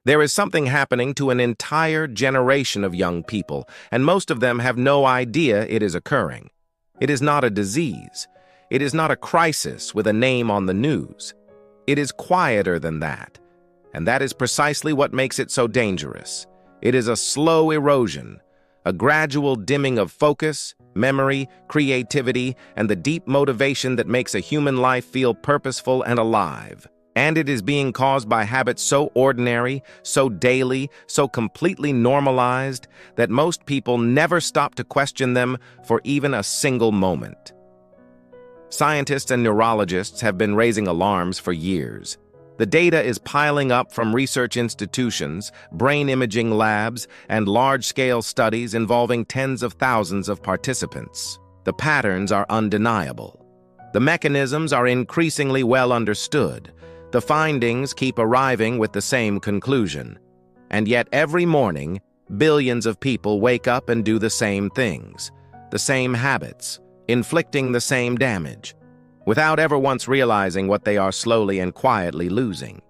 There is something happening to an entire generation of young people, and most of them have no idea it is occurring. It is not a disease. It is not a crisis with a name on the news. It is quieter than that, and that is precisely what makes it so dangerous. It is a slow erosion, a gradual dimming of focus, memory, creativity, and the deep motivation that makes a human life feel purposeful and alive. And it is being caused by habits so ordinary, so daily, so completely normalized that most people never stop to question them for even a single moment. Scientists and neurologists have been raising alarms for years. The data is piling up from research institutions, brain imaging labs, and large-scale studies involving tens of thousands of participants. The patterns are undeniable. The mechanisms are increasingly well understood. The findings keep arriving with the same conclusion. And yet every morning, billions of people wake up and do the same things, the same habits, inflicting the same damage, without ever once realizing what they are slowly and quietly losing.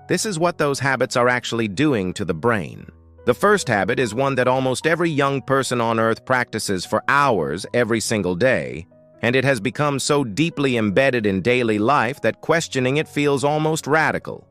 This is what those habits are actually doing to the brain. The first habit is one that almost every young person on Earth practices for hours every single day, and it has become so deeply embedded in daily life that questioning it feels almost radical.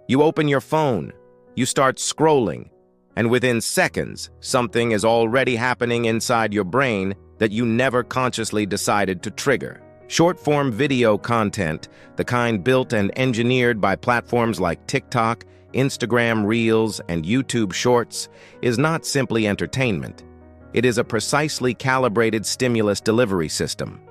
You open your phone, you start scrolling, and within seconds, something is already happening inside your brain that you never consciously decided to trigger. Short-form video content, the kind built and engineered by platforms like TikTok, Instagram Reels, and YouTube Shorts, is not simply entertainment. It is a precisely calibrated stimulus delivery system.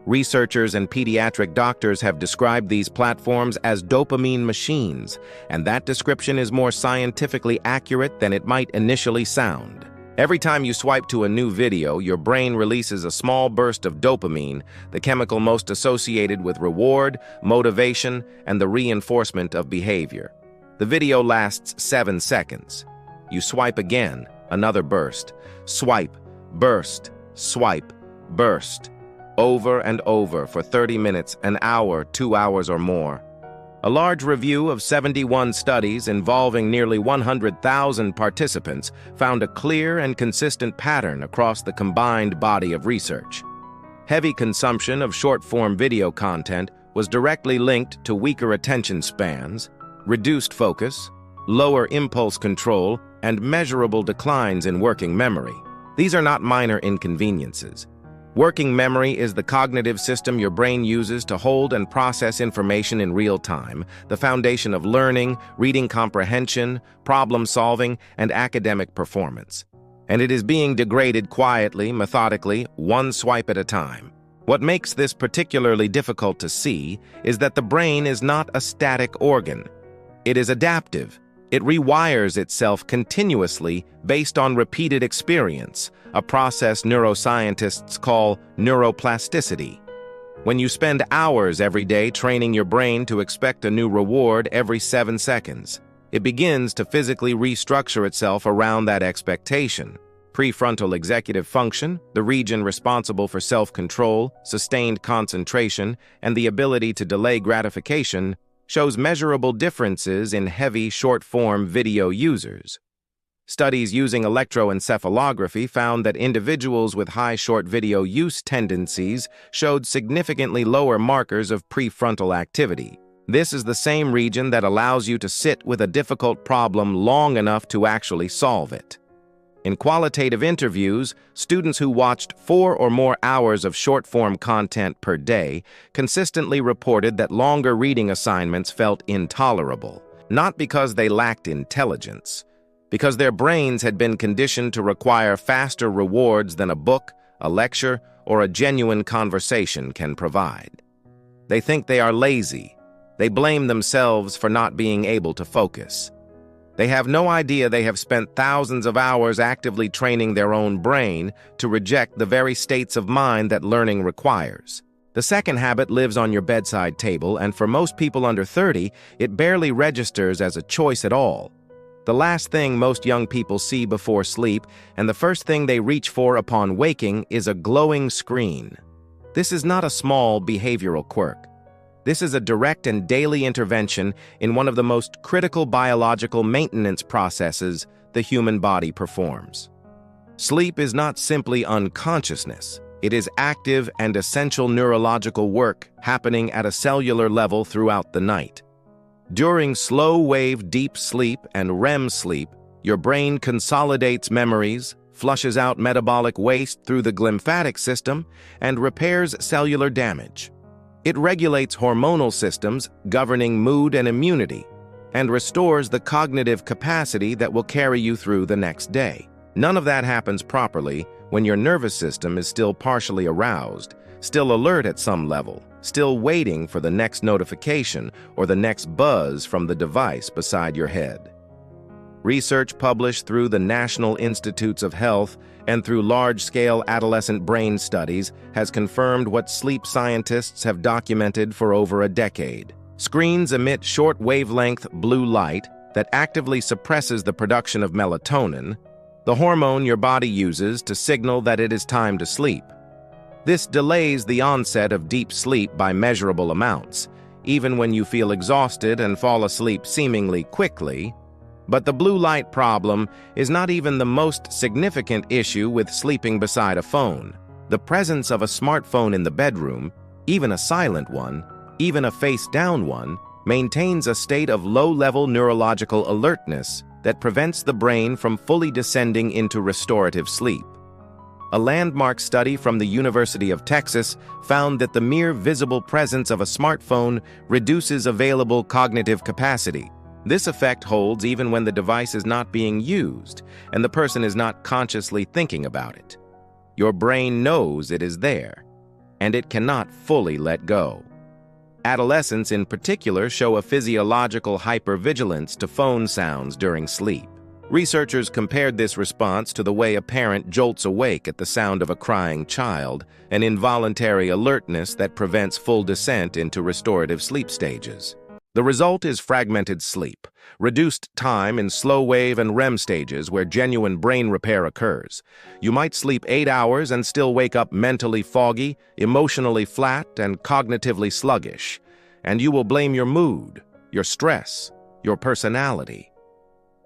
Researchers and pediatric doctors have described these platforms as dopamine machines, and that description is more scientifically accurate than it might initially sound. Every time you swipe to a new video, your brain releases a small burst of dopamine, the chemical most associated with reward, motivation, and the reinforcement of behavior. The video lasts 7 seconds. You swipe again, another burst. Swipe, burst, swipe, burst. Over and over for 30 minutes, an hour, 2 hours or more. A large review of 71 studies involving nearly 100,000 participants found a clear and consistent pattern across the combined body of research. Heavy consumption of short-form video content was directly linked to weaker attention spans, reduced focus, lower impulse control, and measurable declines in working memory. These are not minor inconveniences. Working memory is the cognitive system your brain uses to hold and process information in real time, the foundation of learning, reading comprehension, problem solving, and academic performance. And it is being degraded quietly, methodically, one swipe at a time. What makes this particularly difficult to see is that the brain is not a static organ. It is adaptive. It rewires itself continuously based on repeated experience, a process neuroscientists call neuroplasticity. When you spend hours every day training your brain to expect a new reward every 7 seconds, it begins to physically restructure itself around that expectation. Prefrontal executive function, the region responsible for self-control, sustained concentration, and the ability to delay gratification, shows measurable differences in heavy, short-form video users. Studies using electroencephalography found that individuals with high short video use tendencies showed significantly lower markers of prefrontal activity. This is the same region that allows you to sit with a difficult problem long enough to actually solve it. In qualitative interviews, students who watched 4 or more hours of short-form content per day consistently reported that longer reading assignments felt intolerable, not because they lacked intelligence, because their brains had been conditioned to require faster rewards than a book, a lecture, or a genuine conversation can provide. They think they are lazy. They blame themselves for not being able to focus. They have no idea they have spent thousands of hours actively training their own brain to reject the very states of mind that learning requires. The second habit lives on your bedside table, and for most people under 30, it barely registers as a choice at all. The last thing most young people see before sleep, and the first thing they reach for upon waking, is a glowing screen. This is not a small behavioral quirk. This is a direct and daily intervention in one of the most critical biological maintenance processes the human body performs. Sleep is not simply unconsciousness. It is active and essential neurological work happening at a cellular level throughout the night. During slow-wave deep sleep and REM sleep, your brain consolidates memories, flushes out metabolic waste through the glymphatic system, and repairs cellular damage. It regulates hormonal systems governing mood and immunity, and restores the cognitive capacity that will carry you through the next day. None of that happens properly when your nervous system is still partially aroused, still alert at some level, still waiting for the next notification or the next buzz from the device beside your head. Research published through the National Institutes of Health and through large-scale adolescent brain studies has confirmed what sleep scientists have documented for over a decade. Screens emit short-wavelength blue light that actively suppresses the production of melatonin, the hormone your body uses to signal that it is time to sleep. This delays the onset of deep sleep by measurable amounts, even when you feel exhausted and fall asleep seemingly quickly. But the blue light problem is not even the most significant issue with sleeping beside a phone. The presence of a smartphone in the bedroom, even a silent one, even a face-down one, maintains a state of low-level neurological alertness that prevents the brain from fully descending into restorative sleep. A landmark study from the University of Texas found that the mere visible presence of a smartphone reduces available cognitive capacity. This effect holds even when the device is not being used and the person is not consciously thinking about it. Your brain knows it is there, and it cannot fully let go. Adolescents in particular show a physiological hypervigilance to phone sounds during sleep. Researchers compared this response to the way a parent jolts awake at the sound of a crying child, an involuntary alertness that prevents full descent into restorative sleep stages. The result is fragmented sleep, reduced time in slow-wave and REM stages where genuine brain repair occurs. You might sleep 8 hours and still wake up mentally foggy, emotionally flat, and cognitively sluggish. And you will blame your mood, your stress, your personality.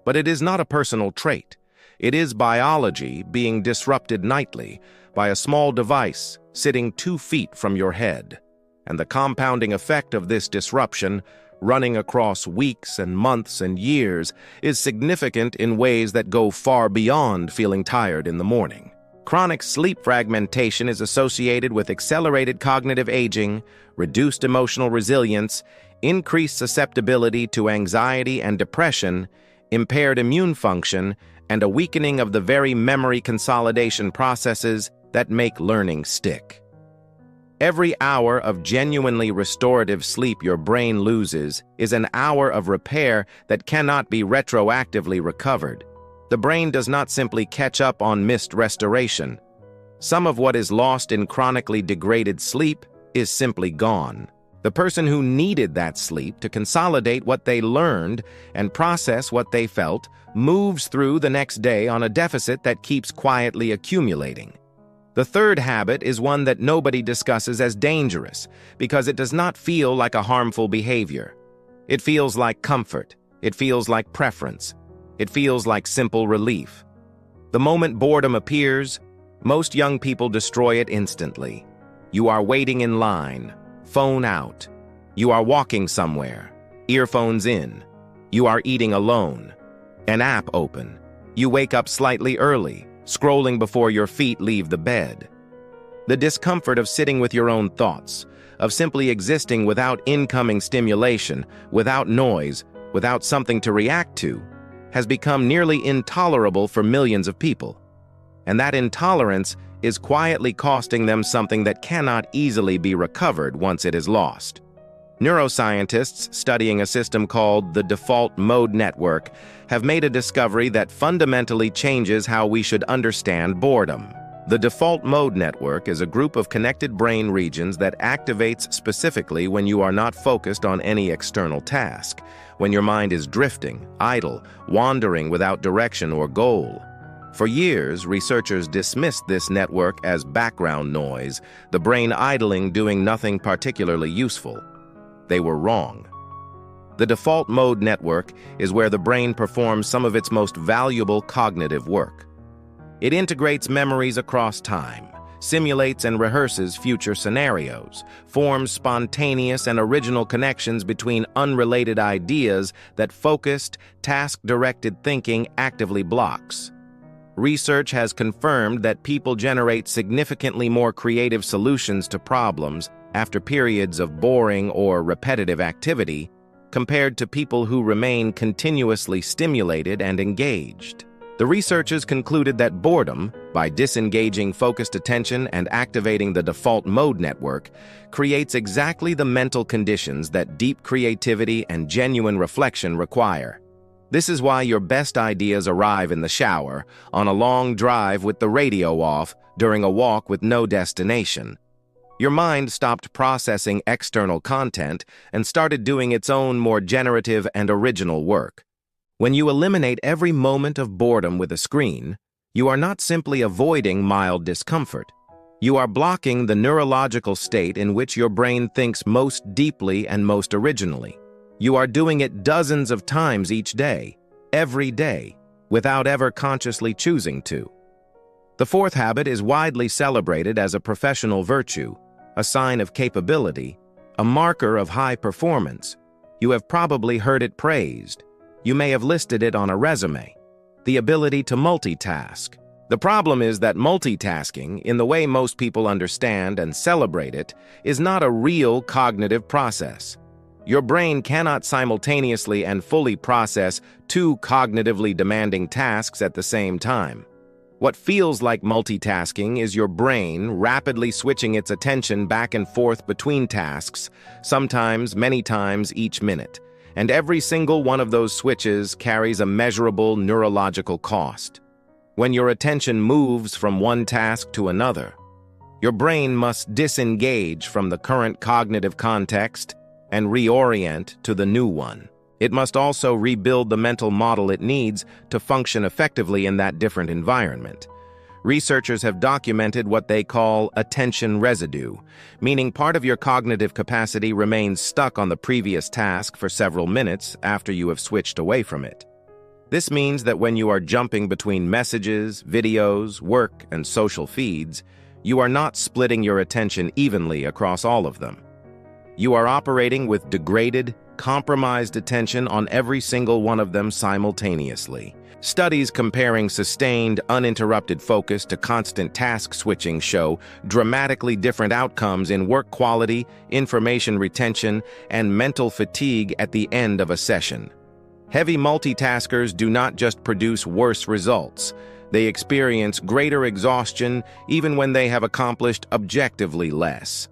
But it is not a personal trait. It is biology being disrupted nightly by a small device sitting 2 feet from your head. And the compounding effect of this disruption, running across weeks and months and years, is significant in ways that go far beyond feeling tired in the morning. Chronic sleep fragmentation is associated with accelerated cognitive aging, reduced emotional resilience, increased susceptibility to anxiety and depression, impaired immune function, and a weakening of the very memory consolidation processes that make learning stick. Every hour of genuinely restorative sleep your brain loses is an hour of repair that cannot be retroactively recovered. The brain does not simply catch up on missed restoration. Some of what is lost in chronically degraded sleep is simply gone. The person who needed that sleep to consolidate what they learned and process what they felt moves through the next day on a deficit that keeps quietly accumulating. The third habit is one that nobody discusses as dangerous because it does not feel like a harmful behavior. It feels like comfort. It feels like preference. It feels like simple relief. The moment boredom appears, most young people destroy it instantly. You are waiting in line, phone out. You are walking somewhere, earphones in. You are eating alone, an app open. You wake up slightly early, scrolling before your feet leave the bed. The discomfort of sitting with your own thoughts, of simply existing without incoming stimulation, without noise, without something to react to, has become nearly intolerable for millions of people. And that intolerance is quietly costing them something that cannot easily be recovered once it is lost. Neuroscientists studying a system called the default mode network have made a discovery that fundamentally changes how we should understand boredom. The default mode network is a group of connected brain regions that activates specifically when you are not focused on any external task, when your mind is drifting, idle, wandering without direction or goal. For years, researchers dismissed this network as background noise, the brain idling doing nothing particularly useful. they were wrong. The default mode network is where the brain performs some of its most valuable cognitive work. It integrates memories across time, simulates and rehearses future scenarios, forms spontaneous and original connections between unrelated ideas that focused, task-directed thinking actively blocks. Research has confirmed that people generate significantly more creative solutions to problems after periods of boring or repetitive activity compared to people who remain continuously stimulated and engaged. The researchers concluded that boredom, by disengaging focused attention and activating the default mode network, creates exactly the mental conditions that deep creativity and genuine reflection require. This is why your best ideas arrive in the shower, on a long drive with the radio off, during a walk with no destination. Your mind stopped processing external content and started doing its own more generative and original work. When you eliminate every moment of boredom with a screen, you are not simply avoiding mild discomfort. You are blocking the neurological state in which your brain thinks most deeply and most originally. You are doing it dozens of times each day, every day, without ever consciously choosing to. The fourth habit is widely celebrated as a professional virtue, a sign of capability, a marker of high performance. You have probably heard it praised. You may have listed it on a resume. The ability to multitask. The problem is that multitasking, in the way most people understand and celebrate it, is not a real cognitive process. Your brain cannot simultaneously and fully process two cognitively demanding tasks at the same time. What feels like multitasking is your brain rapidly switching its attention back and forth between tasks, sometimes many times each minute, and every single one of those switches carries a measurable neurological cost. When your attention moves from one task to another, your brain must disengage from the current cognitive context and reorient to the new one. It must also rebuild the mental model it needs to function effectively in that different environment. Researchers have documented what they call attention residue, meaning part of your cognitive capacity remains stuck on the previous task for several minutes after you have switched away from it. This means that when you are jumping between messages, videos, work, and social feeds, you are not splitting your attention evenly across all of them. You are operating with degraded, compromised attention on every single one of them simultaneously. Studies comparing sustained, uninterrupted focus to constant task switching show dramatically different outcomes in work quality, information retention, and mental fatigue at the end of a session. Heavy multitaskers do not just produce worse results. They experience greater exhaustion even when they have accomplished objectively less.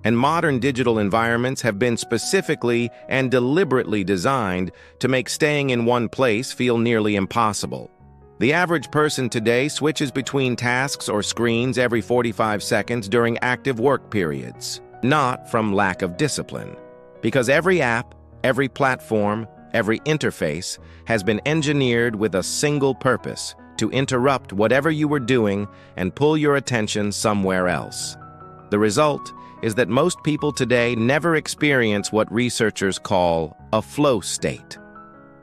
And modern digital environments have been specifically and deliberately designed to make staying in one place feel nearly impossible. The average person today switches between tasks or screens every 45 seconds during active work periods, not from lack of discipline. Because every app, every platform, every interface has been engineered with a single purpose: to interrupt whatever you were doing and pull your attention somewhere else. The result is that most people today never experience what researchers call a flow state.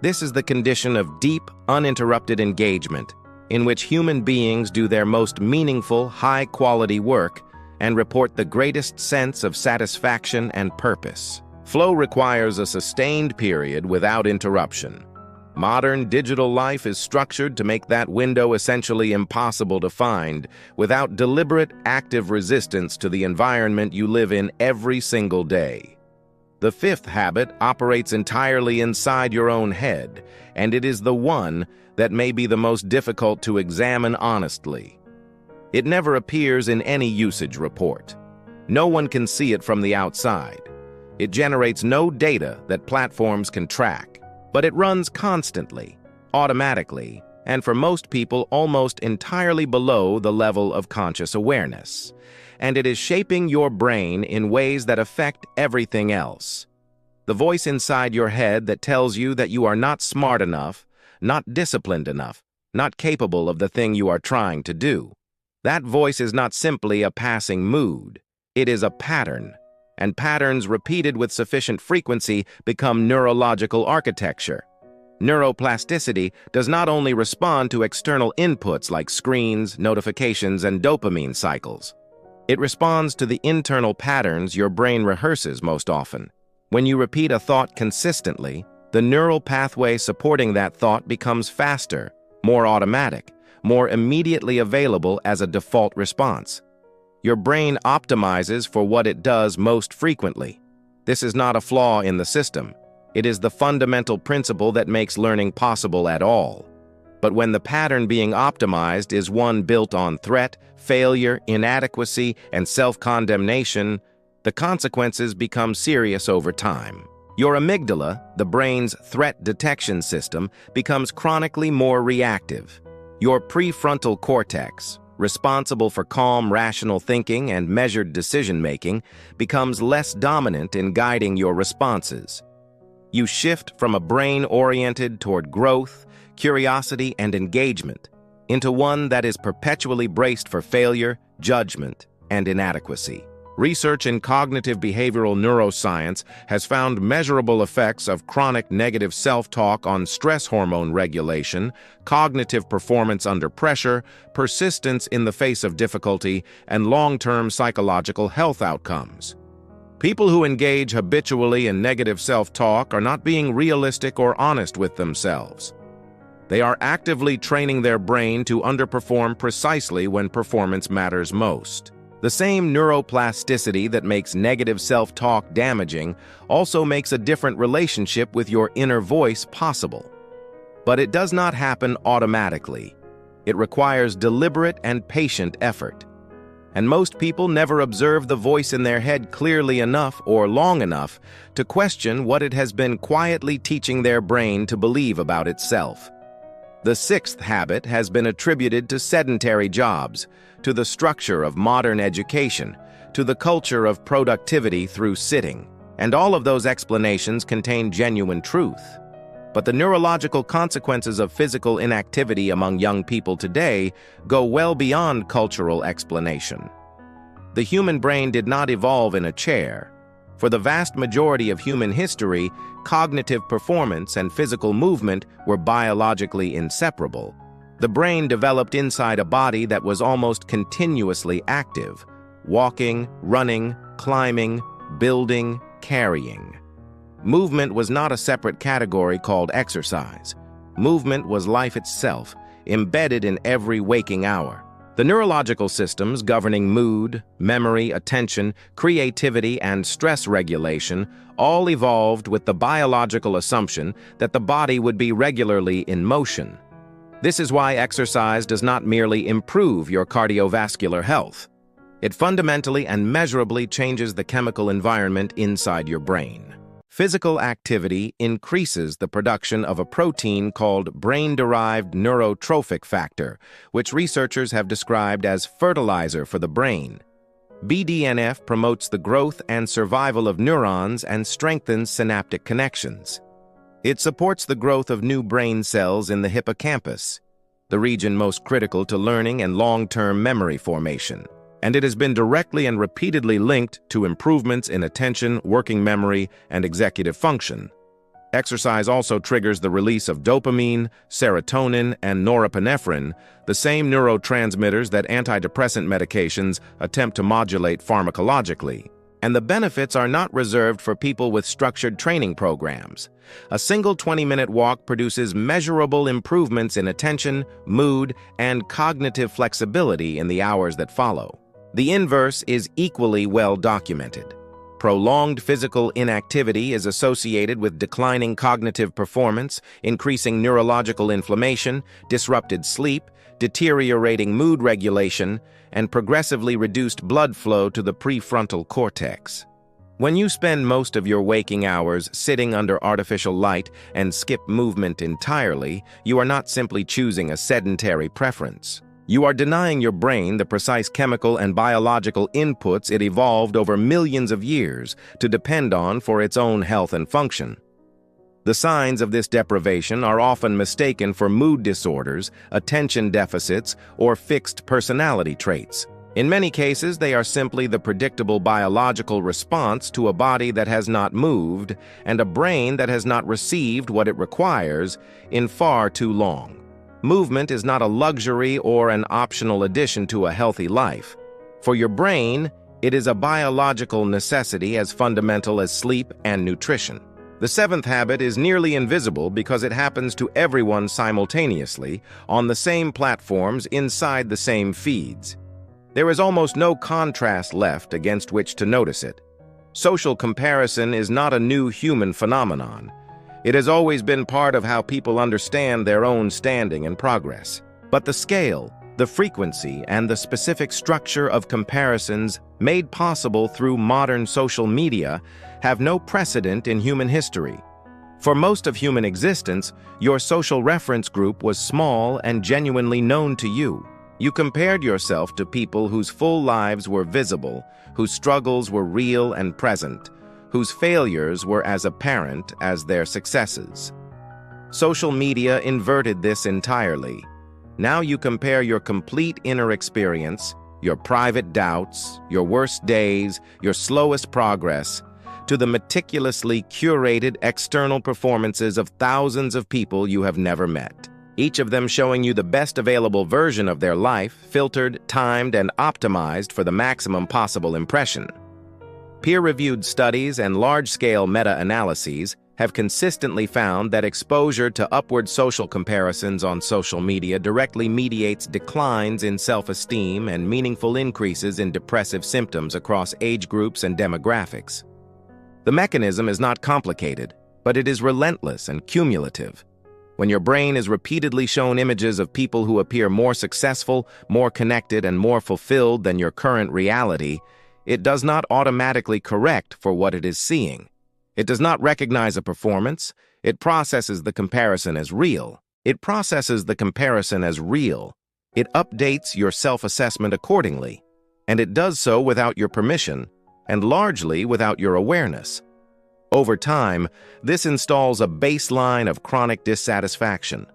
This is the condition of deep, uninterrupted engagement in which human beings do their most meaningful, high-quality work and report the greatest sense of satisfaction and purpose. Flow requires a sustained period without interruption. Modern digital life is structured to make that window essentially impossible to find without deliberate, active resistance to the environment you live in every single day. The fifth habit operates entirely inside your own head, and it is the one that may be the most difficult to examine honestly. It never appears in any usage report. No one can see it from the outside. It generates no data that platforms can track. But it runs constantly, automatically, and for most people almost entirely below the level of conscious awareness. And it is shaping your brain in ways that affect everything else. The voice inside your head that tells you that you are not smart enough, not disciplined enough, not capable of the thing you are trying to do. That voice is not simply a passing mood. It is a pattern. and patterns repeated with sufficient frequency become neurological architecture. Neuroplasticity does not only respond to external inputs like screens, notifications, and dopamine cycles. It responds to the internal patterns your brain rehearses most often. When you repeat a thought consistently, the neural pathway supporting that thought becomes faster, more automatic, more immediately available as a default response. Your brain optimizes for what it does most frequently. This is not a flaw in the system. It is the fundamental principle that makes learning possible at all. But when the pattern being optimized is one built on threat, failure, inadequacy, and self-condemnation, the consequences become serious over time. Your amygdala, the brain's threat detection system, becomes chronically more reactive. Your prefrontal cortex, responsible for calm, rational thinking and measured decision-making, becomes less dominant in guiding your responses. You shift from a brain oriented toward growth, curiosity, and engagement into one that is perpetually braced for failure, judgment, and inadequacy. Research in cognitive behavioral neuroscience has found measurable effects of chronic negative self-talk on stress hormone regulation, cognitive performance under pressure, persistence in the face of difficulty, and long-term psychological health outcomes. People who engage habitually in negative self-talk are not being realistic or honest with themselves. They are actively training their brain to underperform precisely when performance matters most. The same neuroplasticity that makes negative self-talk damaging also makes a different relationship with your inner voice possible. But it does not happen automatically. It requires deliberate and patient effort. And most people never observe the voice in their head clearly enough or long enough to question what it has been quietly teaching their brain to believe about itself. The sixth habit has been attributed to sedentary jobs, to the structure of modern education, to the culture of productivity through sitting. And all of those explanations contain genuine truth. But the neurological consequences of physical inactivity among young people today go well beyond cultural explanation. The human brain did not evolve in a chair. For the vast majority of human history, cognitive performance and physical movement were biologically inseparable. The brain developed inside a body that was almost continuously active, walking, running, climbing, building, carrying. Movement was not a separate category called exercise. Movement was life itself, embedded in every waking hour. The neurological systems governing mood, memory, attention, creativity, and stress regulation all evolved with the biological assumption that the body would be regularly in motion. This is why exercise does not merely improve your cardiovascular health. It fundamentally and measurably changes the chemical environment inside your brain. Physical activity increases the production of a protein called brain-derived neurotrophic factor, which researchers have described as fertilizer for the brain. BDNF promotes the growth and survival of neurons and strengthens synaptic connections. It supports the growth of new brain cells in the hippocampus, the region most critical to learning and long-term memory formation. And it has been directly and repeatedly linked to improvements in attention, working memory, and executive function. Exercise also triggers the release of dopamine, serotonin, and norepinephrine, the same neurotransmitters that antidepressant medications attempt to modulate pharmacologically. And the benefits are not reserved for people with structured training programs. A single 20-minute walk produces measurable improvements in attention, mood, and cognitive flexibility in the hours that follow. The inverse is equally well documented. Prolonged physical inactivity is associated with declining cognitive performance, increasing neurological inflammation, disrupted sleep, deteriorating mood regulation, and progressively reduced blood flow to the prefrontal cortex. When you spend most of your waking hours sitting under artificial light and skip movement entirely, you are not simply choosing a sedentary preference. You are denying your brain the precise chemical and biological inputs it evolved over millions of years to depend on for its own health and function. The signs of this deprivation are often mistaken for mood disorders, attention deficits, or fixed personality traits. In many cases, they are simply the predictable biological response to a body that has not moved and a brain that has not received what it requires in far too long. Movement is not a luxury or an optional addition to a healthy life. For your brain, it is a biological necessity as fundamental as sleep and nutrition. The seventh habit is nearly invisible because it happens to everyone simultaneously on the same platforms inside the same feeds. There is almost no contrast left against which to notice it. Social comparison is not a new human phenomenon. It has always been part of how people understand their own standing and progress. But the scale, the frequency, and the specific structure of comparisons made possible through modern social media have no precedent in human history. For most of human existence, your social reference group was small and genuinely known to you. You compared yourself to people whose full lives were visible, whose struggles were real and present, whose failures were as apparent as their successes. Social media inverted this entirely. Now you compare your complete inner experience, your private doubts, your worst days, your slowest progress, to the meticulously curated external performances of thousands of people you have never met. Each of them showing you the best available version of their life, filtered, timed, and optimized for the maximum possible impression. Peer-reviewed studies and large-scale meta-analyses have consistently found that exposure to upward social comparisons on social media directly mediates declines in self-esteem and meaningful increases in depressive symptoms across age groups and demographics. The mechanism is not complicated, but it is relentless and cumulative. When your brain is repeatedly shown images of people who appear more successful, more connected, and more fulfilled than your current reality, it does not automatically correct for what it is seeing. It does not recognize a performance. It processes the comparison as real. It updates your self-assessment accordingly, and it does so without your permission, and largely without your awareness. Over time, this installs a baseline of chronic dissatisfaction.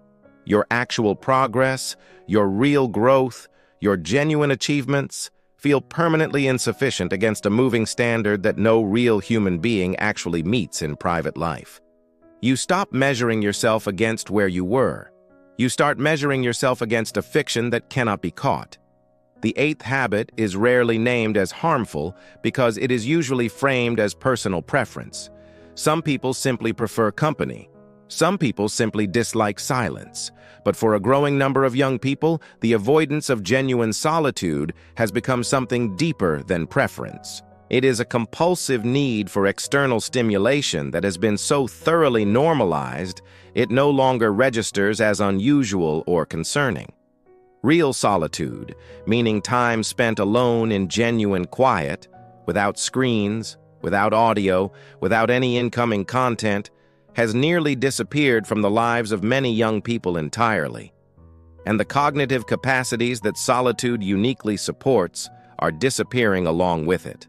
Your actual progress, your real growth, your genuine achievements feel permanently insufficient against a moving standard that no real human being actually meets in private life. You stop measuring yourself against where you were. You start measuring yourself against a fiction that cannot be caught. The eighth habit is rarely named as harmful because it is usually framed as personal preference. Some people simply prefer company. Some people simply dislike silence. But for a growing number of young people, the avoidance of genuine solitude has become something deeper than preference. It is a compulsive need for external stimulation that has been so thoroughly normalized, it no longer registers as unusual or concerning. Real solitude, meaning time spent alone in genuine quiet, without screens, without audio, without any incoming content, has nearly disappeared from the lives of many young people entirely. And the cognitive capacities that solitude uniquely supports are disappearing along with it.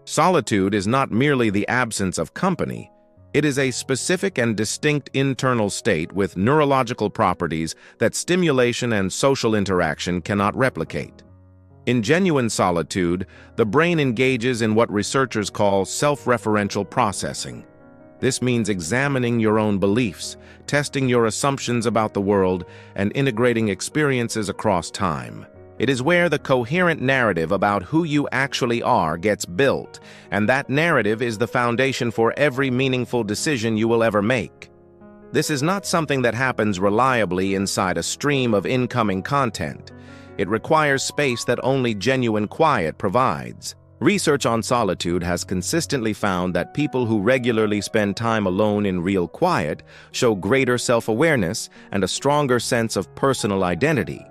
Solitude is not merely the absence of company. It is a specific and distinct internal state with neurological properties that stimulation and social interaction cannot replicate. In genuine solitude, the brain engages in what researchers call self-referential processing. This means examining your own beliefs, testing your assumptions about the world, and integrating experiences across time. It is where the coherent narrative about who you actually are gets built, and that narrative is the foundation for every meaningful decision you will ever make. This is not something that happens reliably inside a stream of incoming content. It requires space that only genuine quiet provides. Research on solitude has consistently found that people who regularly spend time alone in real quiet show greater self-awareness and a stronger sense of personal identity.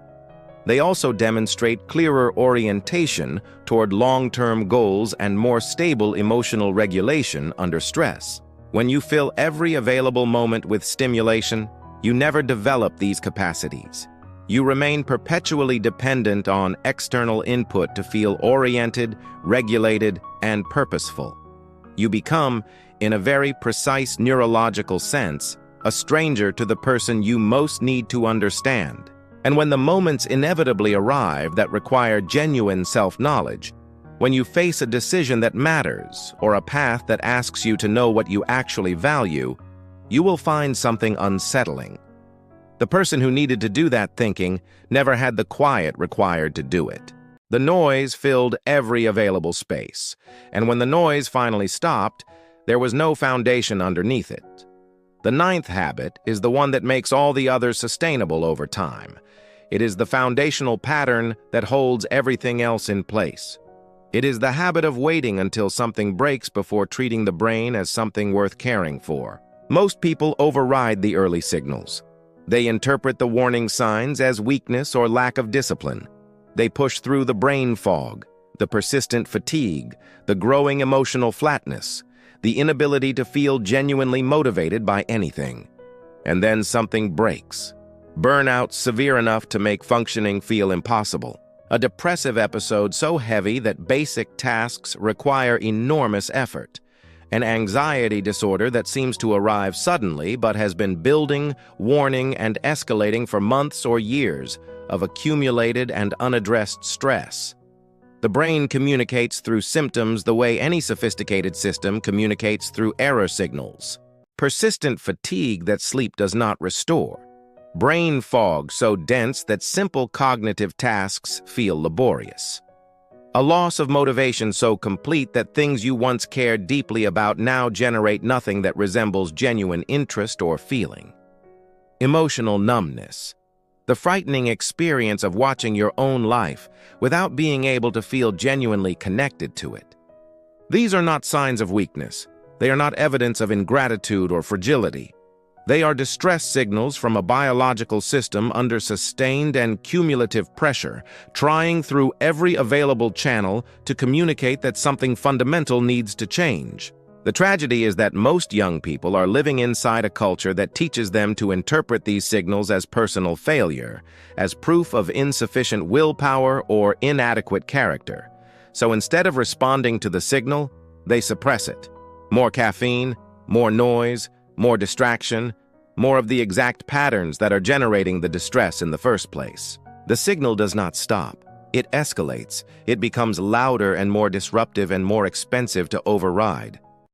They also demonstrate clearer orientation toward long-term goals and more stable emotional regulation under stress. When you fill every available moment with stimulation, you never develop these capacities. You remain perpetually dependent on external input to feel oriented, regulated, and purposeful. You become, in a very precise neurological sense, a stranger to the person you most need to understand. And when the moments inevitably arrive that require genuine self-knowledge, when you face a decision that matters or a path that asks you to know what you actually value, you will find something unsettling. The person who needed to do that thinking never had the quiet required to do it. The noise filled every available space, and when the noise finally stopped, there was no foundation underneath it. The ninth habit is the one that makes all the others sustainable over time. It is the foundational pattern that holds everything else in place. It is the habit of waiting until something breaks before treating the brain as something worth caring for. Most people override the early signals. They interpret the warning signs as weakness or lack of discipline. They push through the brain fog, the persistent fatigue, the growing emotional flatness, the inability to feel genuinely motivated by anything. And then something breaks. Burnout severe enough to make functioning feel impossible. A depressive episode so heavy that basic tasks require enormous effort. An anxiety disorder that seems to arrive suddenly but has been building, warning, and escalating for months or years of accumulated and unaddressed stress. The brain communicates through symptoms the way any sophisticated system communicates through error signals. Persistent fatigue that sleep does not restore. Brain fog so dense that simple cognitive tasks feel laborious. A loss of motivation so complete that things you once cared deeply about now generate nothing that resembles genuine interest or feeling. Emotional numbness. The frightening experience of watching your own life without being able to feel genuinely connected to it. These are not signs of weakness. They are not evidence of ingratitude or fragility. They are distress signals from a biological system under sustained and cumulative pressure, trying through every available channel to communicate that something fundamental needs to change. The tragedy is that most young people are living inside a culture that teaches them to interpret these signals as personal failure, as proof of insufficient willpower or inadequate character. So instead of responding to the signal, they suppress it. More caffeine, more noise, more distraction, more of the exact patterns that are generating the distress in the first place. The signal does not stop. It escalates. It becomes louder and more disruptive and more expensive to override.